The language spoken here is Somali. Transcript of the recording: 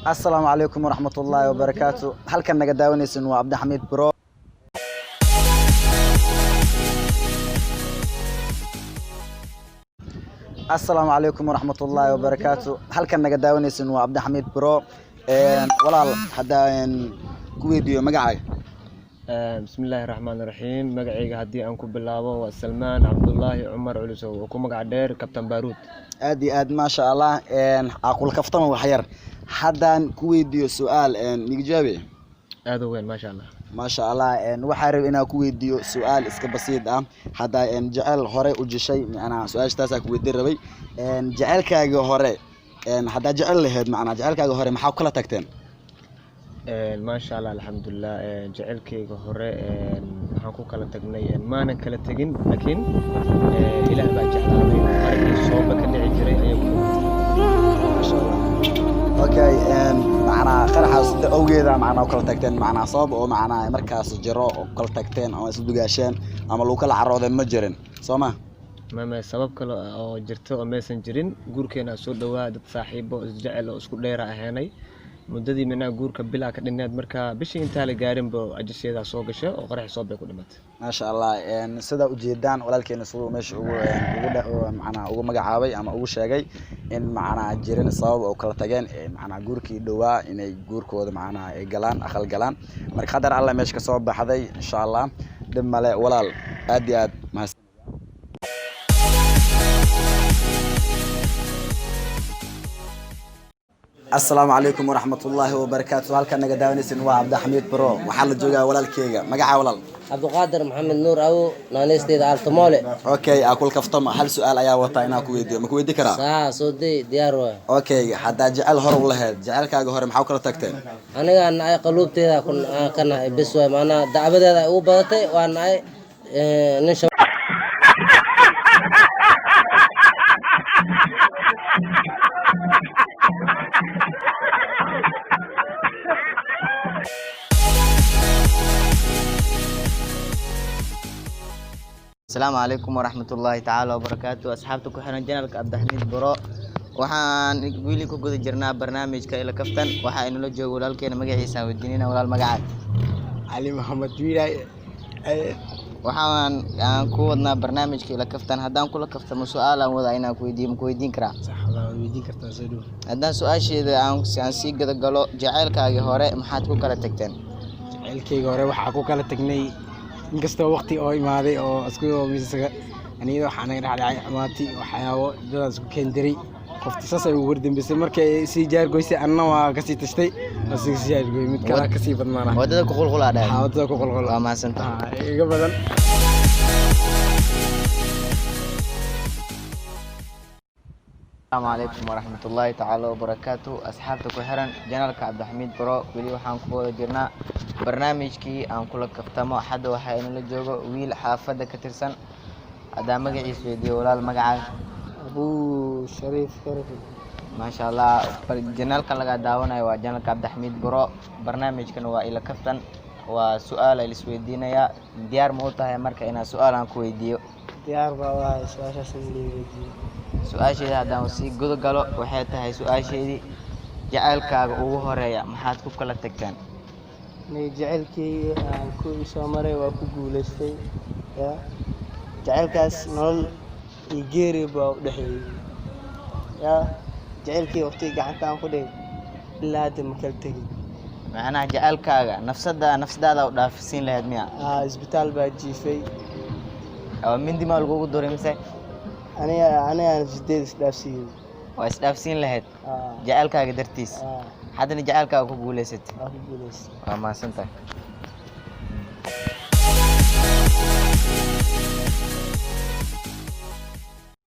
السلام عليكم ورحمة الله وبركاته. هل كان نقداوني سنو عبد الحميد برو. السلام عليكم ورحمة الله وبركاته. هل كان نقداوني سنو عبد الحميد برو. ولا هذا كويديو مقعي. بسم الله الرحمن الرحيم. مقعي هدي أنكو بالله وسلمان عبد الله عمر علوسو وكو مقع دير كابتن باروت. آد ما شاء الله. أقول كفتم وحير. هذا كويديو سؤال نيجابي. هذا وين ما شاء الله. ما شاء الله. وحارب إن كويديو سؤال إسك بسيط هذا جعل هراء وجشي أنا سؤال تاسع كويدير ربي جعل كاجو هراء هذا جعل له معنا جعل كاجو هراء محاولة تكتين. ما شاء الله الحمد لله. جعل كاجو هراء محاكو كلا تجني ما أنا كلا تجن لكن إلى بعد جعل هراء صوبك اللي عجري أيوة. ما شاء الله. اوكي معنا قرحه sida awgeeda macna kala tagteen macna sabab oo macna markaas jiro oo kala tagteen ama isku dugaasheen ama loo kala carooday ma jirin Sooma ما سبب كلا أو جرته أو ماسنجرين جور كنا سود دوا دت صاحبه إسجعل أو سكول ديرة هناي مدة منا جور كبلا كنا مركا بشي أنت اللي قارن بأجسي هذا سوق شيء أو قرح صوب يكون مات ما شاء الله sida u jeedaan walaalkeen soo meesha ugu macna ugu magacaabay ama ugu sheegay in macna jirin sabab oo kala tageen macna guurkii dhawaa inay guurkooda macna ay galaan aqal galaan marka qadar Allah meesha ka soo baxday insha Allah dib male walaal aad ma السلام عليكم ورحمة الله وبركاته. هل كان نقداوني سنوا عبد الحميد برو وحل جوجا ولا الكيجا مقع ولا عبد القادر محمد نور أو نانيس دي على الطمالة. أوكي أقول كفتم هل سؤال يا وطينا كويدي مكويدي كرا صودي ديار أوكي حتى جعل هر ولا هاد جعل كاجو محاولة تكتين أنا قلوبتي ذا كنا بسوي معنا دعبة ذا وبدتي وأنا نشوف السلام عليكم ورحمة الله تعالى وبركاته. أصحابتك وحنا جنالك عبد الحميد برو وحان ويلي كو غدا جرنا برنامج كايلا كفتن وحا انو لو جوغو walaalkeena magaciisa wadiinina walaal magacaad علي محمد ويلاي waxaan ku wadnaa barnaamijka ila kaftan hadaan kula kaftamo su'aal aan wada inaan ku weydiin karaa صح والله weydiin kartaa soo dhow hadaan su'aasheeda aan si gada galo jacaylkaaga hore maxaad ku kala tagteen jacaylkayga hore waxa ku kala tagnay inkastoo waqti oo imaaday oo isku miisaga aniga waxaan naga dhacay amaati waxyaabo dadaas ku keendiray qofti saasay ugu wardambisay markay si jaar goysay anna waa ka sii tashtay asii si jaar goy mid kala ka sii badnaana wadada ku qulqulaa dhahay wadada ku qulqul waa maasantaa iga badan السلام عليكم ورحمة الله تعالى وبركاته. أصحابتك وحرن جنالك عبد الحميد برو ولي وحان كودا جرنا برنامجكي aan kula kaftamo xad waxa in la joogo wiil xaafada ka tirsan ada magaciisa weediyo walaal magaca أبو شريف كرفي. ما شاء الله جنالك laga daawanayo waa janalka عبد الحميد برو barnaamijkan waa ila kaftan waa su'aal ay isweydiinaya diyaar ma u tahay marka ina su'aal aan ku weydiiyo ديار بابا سواشة اللي su'aasheeda hadaan si gudo galo waxay tahay su'aasheedii jacaylkaaga ugu horeeya maxaad ku kala tagteen jacaylkii aan ku soo maray waa ku guuleystay ya jacaylkaas nolol iyo geeri baa u dhaxeeyay ya jacaylkii waqti gacanta aan ku dhigay ilaa hadda ma kala tegin macnaha jacaylkaaga nafsadaada u dhaafisiin lahayd miya isbitaal baa jiifay oo mindi ma lagu duray mise aniga sideed isdhaafsiiyay waa isdhaafsiin lahayd jacaylkaaga dartiis haddana jacaylkaaga ku guuleysatay waa ku guuleystay waa maasantahay